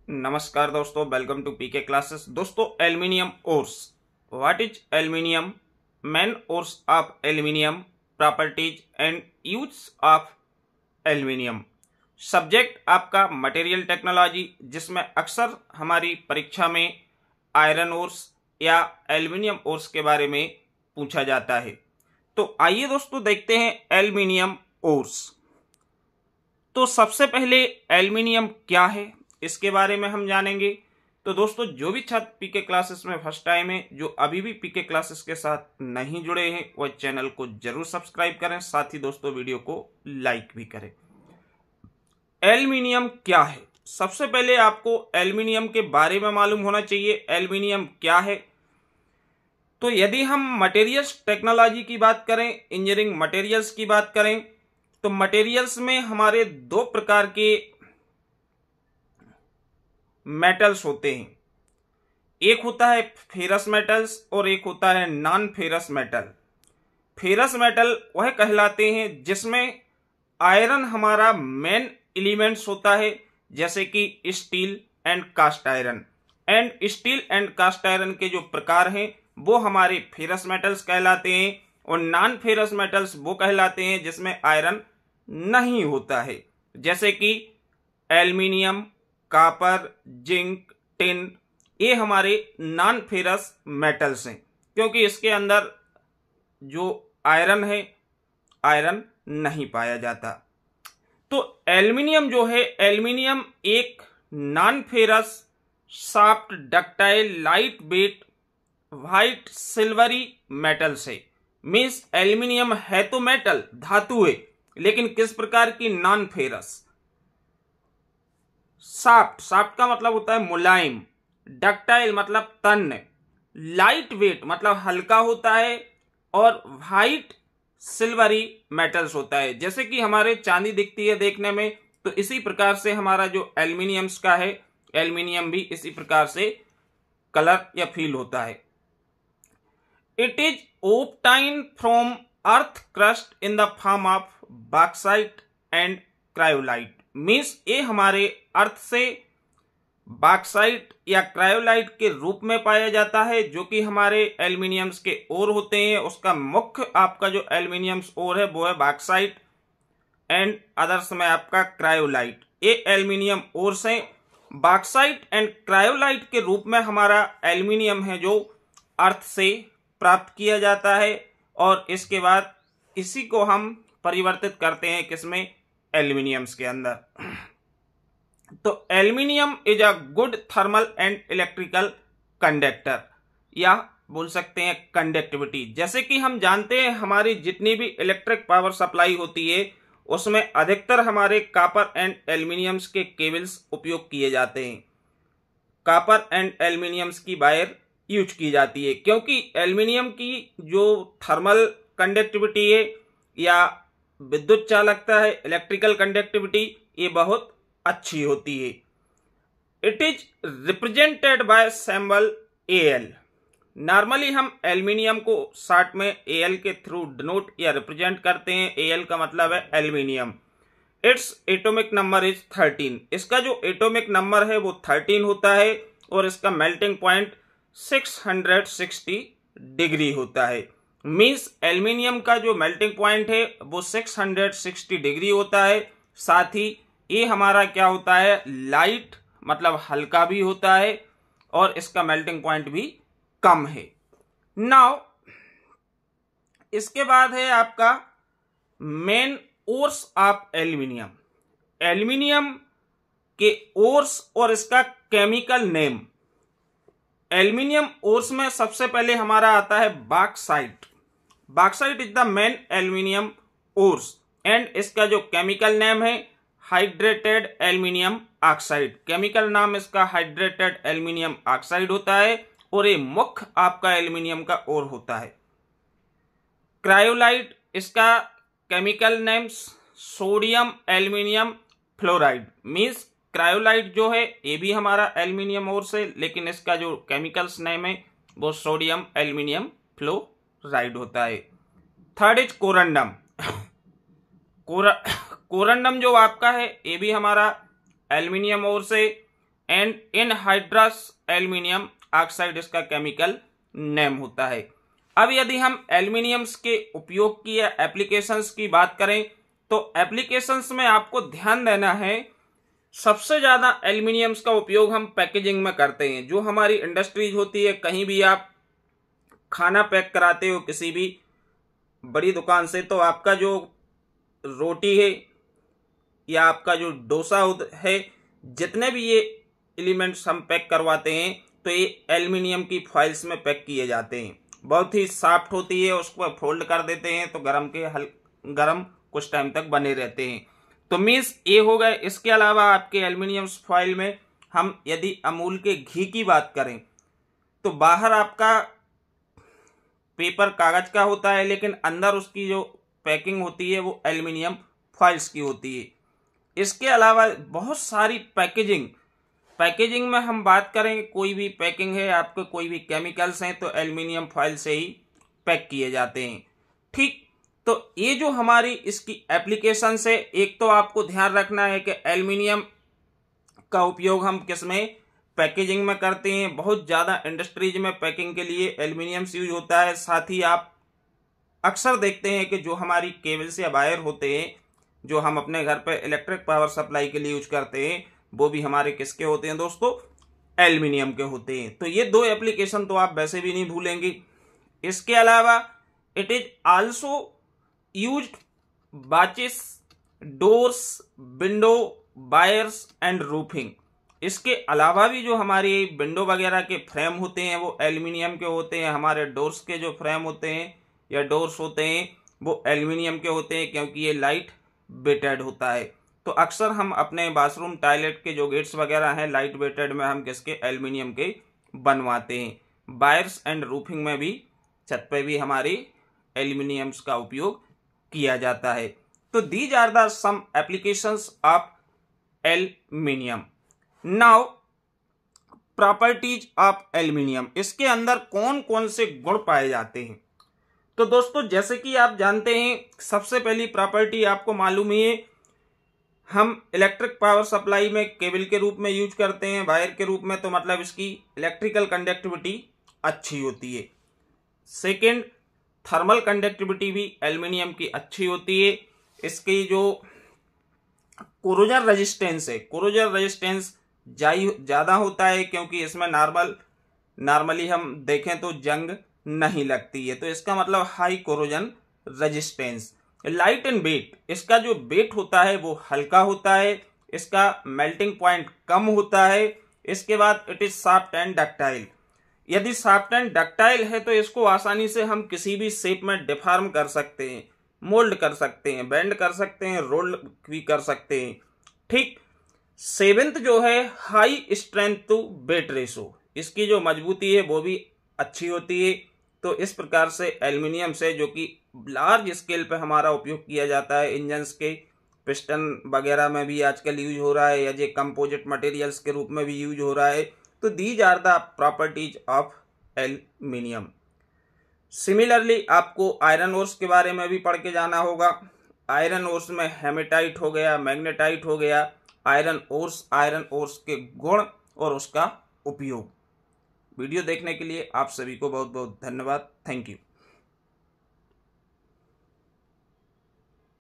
नमस्कार दोस्तों, welcome to PK classes. दोस्तों, aluminium ores, what is aluminium, main ores of aluminium, properties and use of aluminium. Subject आपका material technology, जिसमें अक्सर हमारी परीक्षा में आयरन ओर्स या एल्युमिनियम ओर्स के बारे में पूछा जाता है। तो आइए दोस्तों देखते हैं एल्युमिनियम ओर्स। तो सबसे पहले एल्युमिनियम क्या है, इसके बारे में हम जानेंगे। तो दोस्तों, जो भी छात्र पीके क्लासेस में फर्स्ट टाइम है, जो अभी भी पीके क्लासेस के साथ नहीं जुड़े हैं, वह चैनल को जरूर सब्सक्राइब करें, साथ ही दोस्तों वीडियो को लाइक भी करें। एल्युमिनियम क्या है? सबसे पहले आपको एल्युमिनियम के बारे में मालूम होना चाहिए, एल्युमिनियम क्या है। तो यदि हम मटेरियल्स टेक्नोलॉजी की बात करें, इंजीनियरिंग मटेरियल्स की बात करें, तो मटेरियल्स में हमारे दो प्रकार के मेटल्स होते हैं। एक होता है फेरस मेटल्स और एक होता है non ferrous metal. Ferrous metal वह कहलाते हैं जिसमें आयरन हमारा मेन एलिमेंट्स होता है, जैसे कि steel and cast iron. And steel and cast iron के जो प्रकार हैं वो हमारे फेरस मेटल्स कहलाते हैं, और नॉन फेरस मेटल्स वो कहलाते हैं जिसमें आयरन नहीं होता है, जैसे कि एल्युमिनियम, कॉपर, जिंक, टिन। ये हमारे नॉन फेरस मेटल्स हैं, क्योंकि इसके अंदर जो आयरन है, आयरन नहीं पाया जाता। तो एल्युमिनियम जो है, एल्युमिनियम एक non ferrous, soft, ductile, light weight, white silvery metals है। मीन्स एल्युमिनियम है तो मेटल, धातु है, लेकिन किस प्रकार की? Non ferrous. सॉफ्ट, सॉफ्ट का मतलब होता है मुलायम, डक्टाइल मतलब तन्य, लाइट वेट मतलब हल्का होता है, और व्हाइट सिल्वरी मेटल्स होता है। जैसे कि हमारे चांदी दिखती है देखने में, तो इसी प्रकार से हमारा जो एल्युमिनियम्स का है, एल्युमिनियम भी इसी प्रकार से कलर या फील होता है। It is obtained from earth crust in the form of bauxite and cryolite. Means ये हमारे अर्थ से बॉक्साइट या क्रायोलाइट के रूप में पाया जाता है, जो कि हमारे एल्युमिनियम्स के ओर होते हैं। उसका मुख्य आपका जो एल्युमिनियम्स ओर है वो है बॉक्साइट, एंड अदर्स में आपका क्रायोलाइट। ये एल्युमिनियम ओर्स हैं। बॉक्साइट एंड क्रायोलाइट के रूप में हमारा एल्युमिनियम है जो अर्थ से प्राप्त किया जाता है, और इसके बाद इसी को हम परिवर्तित करते हैं किसमें? एल्युमिनियम्स के अंदर। तो aluminium is a good thermal and electrical conductor, या बोल सकते हैं कंडक्टिविटी। जैसे कि हम जानते हैं हमारी जितनी भी इलेक्ट्रिक पावर सप्लाई होती है, उसमें अधिकतर हमारे कॉपर एंड एल्युमिनियम्स के केबल्स उपयोग किए जाते हैं। कॉपर एंड एल्युमिनियम्स की वायर यूज की जाती है, क्योंकि एल्युमिनियम की जो थर्मल कंडक्टिविटी है या विद्युत चालकता है, इलेक्ट्रिकल कंडक्टिविटी, ये बहुत अच्छी होती है। It is represented by symbol L. Normally हम एल्युमिनियम को शॉर्ट में एल के थ्रू डिनोट या रिप्रेजेंट करते हैं। एल का मतलब है aluminium. Its atomic number is 13। इसका जो एटॉमिक नंबर है वो 13 होता है, और इसका मेल्टिंग पॉइंट 660 डिग्री होता है। मीन्स एल्युमिनियम का जो मेल्टिंग पॉइंट है वो 660 डिग्री होता है। साथ ही ये हमारा क्या होता है? लाइट मतलब हल्का भी होता है, और इसका मेल्टिंग पॉइंट भी कम है। नाउ इसके बाद है आपका main ores of aluminium. Aluminium के ओर्स और इसका केमिकल नेम। एल्युमिनियम ओर्स में सबसे पहले हमारा आता है bauxite. Bauxite is the main aluminium ores, and इसका जो केमिकल नेम है हाइड्रेटेड एल्युमिनियम ऑक्साइड। केमिकल नाम इसका हाइड्रेटेड एल्युमिनियम ऑक्साइड होता है, और ये मुख्य आपका एल्युमिनियम का ओर होता है। क्रायोलाइट, इसका chemical name sodium aluminium fluoride. Means cryolite जो है ये भी हमारा एल्युमिनियम ओर से, लेकिन इसका जो केमिकल्स नेम है वो सोडियम एल्युमिनियम फ्लोराइड होता है। Third is corundum. कोरंडम जो आपका है ये भी हमारा एल्युमिनियम ओर से, एंड एनहाइड्रस एल्यूमिनियम ऑक्साइड इसका केमिकल नेम होता है। अब यदि हम एल्यूमिनियम्स के उपयोग की या एप्लीकेशंस की बात करें तो एप्लीकेशंस में आपको ध्यान देना है, सबसे ज्यादा एल्यूमिनियम्स का उपयोग हम पैकेजिंग में करते हैं। जो हमारी इंडस्ट्रीज होती है, कहीं भी आप खाना पैक कराते हो किसी भी बड़ी दुकान से, तो आपका जो रोटी है या आपका जो डोसा है, जितने भी ये एलिमेंट्स हम पैक करवाते हैं तो ये एल्यूमिनियम की फॉइल्स में पैक किए जाते हैं। बहुत ही सॉफ्ट होती है, उसको फोल्ड कर देते हैं तो गरम कुछ टाइम तक बने रहते हैं। तो मीन्स ये हो गए। इसके अलावा आपके एल्यूमिनियम फॉइल में हम यदि अमूल के घी की बात करें तो बाहर आपका पेपर कागज का होता है, लेकिन अंदर उसकी जो पैकिंग होती है वो एल्यूमिनियम फॉइल्स की होती है। इसके अलावा बहुत सारी पैकेजिंग में हम बात करें, कोई भी पैकिंग है, आपके कोई भी केमिकल्स हैं तो एल्यूमिनियम फॉइल से ही पैक किए जाते हैं। ठीक, तो ये जो हमारी इसकी एप्लीकेशन है, एक तो आपको ध्यान रखना है कि एल्यूमिनियम का उपयोग हम किस में, पैकेजिंग में करते हैं। बहुत ज़्यादा इंडस्ट्रीज में पैकिंग के लिए एल्यूमिनियम यूज होता है। साथ ही आप अक्सर देखते हैं कि जो हमारी केबल्स या वायर होते हैं, जो हम अपने घर पे इलेक्ट्रिक पावर सप्लाई के लिए यूज करते हैं, वो भी हमारे किसके होते हैं दोस्तों, एल्यूमिनियम के होते हैं। तो ये दो एप्लीकेशन तो आप वैसे भी नहीं भूलेंगे। इसके अलावा it is also used batches, doors, window, wires and roofing. इसके अलावा भी जो हमारी विंडो वगैरह के फ्रेम होते हैं वो एल्यूमिनियम के होते हैं। हमारे डोर्स के जो फ्रेम होते हैं या डोर्स होते हैं वो एल्यूमिनियम के होते हैं, क्योंकि ये लाइट वेटेड होता है। तो अक्सर हम अपने बाथरूम टॉयलेट के जो गेट्स वगैरह हैं लाइट वेटेड में हम किसके, एल्यूमिनियम के बनवाते हैं। वायर्स एंड रूफिंग में भी, छत पे भी हमारी एल्यूमिनियम्स का उपयोग किया जाता है। तो these are the some applications of aluminium. Now properties of aluminium, इसके अंदर कौन कौन से गुण पाए जाते हैं। तो दोस्तों जैसे कि आप जानते हैं, सबसे पहली प्रॉपर्टी आपको मालूम ही है, हम इलेक्ट्रिक पावर सप्लाई में केबल के रूप में यूज करते हैं, वायर के रूप में, तो मतलब इसकी इलेक्ट्रिकल कंडक्टिविटी अच्छी होती है। सेकंड, थर्मल कंडक्टिविटी भी एल्यूमिनियम की अच्छी होती है। इसकी जो कोरोजन रेजिस्टेंस है, कोरोजन रेजिस्टेंस ज़्यादा होता है, क्योंकि इसमें नॉर्मली हम देखें तो जंग नहीं लगती है, तो इसका मतलब high corrosion resistance. Light and weight, इसका जो वेट होता है वो हल्का होता है, इसका मेल्टिंग पॉइंट कम होता है। इसके बाद it is soft and ductile. यदि सॉफ्ट एंड डक्टाइल है तो इसको आसानी से हम किसी भी शेप में डिफॉर्म कर सकते हैं, मोल्ड कर सकते हैं, बेंड कर सकते हैं, रोल भी कर सकते हैं। ठीक, सेवेंथ जो है high strength to weight ratio, इसकी जो मजबूती है वो भी अच्छी होती है। तो इस प्रकार से एल्यूमिनियम से, जो कि लार्ज स्केल पे हमारा उपयोग किया जाता है, इंजन्स के पिस्टन वगैरह में भी आजकल यूज हो रहा है, या जो कंपोजिट मटेरियल्स के रूप में भी यूज हो रहा है। तो these are the properties of aluminium. Similarly आपको आयरन ओर्स के बारे में भी पढ़ के जाना होगा। आयरन ओर्स में हेमेटाइट हो गया, मैग्नेटाइट हो गया, आयरन ओर्स के गुण और उसका उपयोग। वीडियो देखने के लिए आप सभी को बहुत बहुत धन्यवाद। Thank you.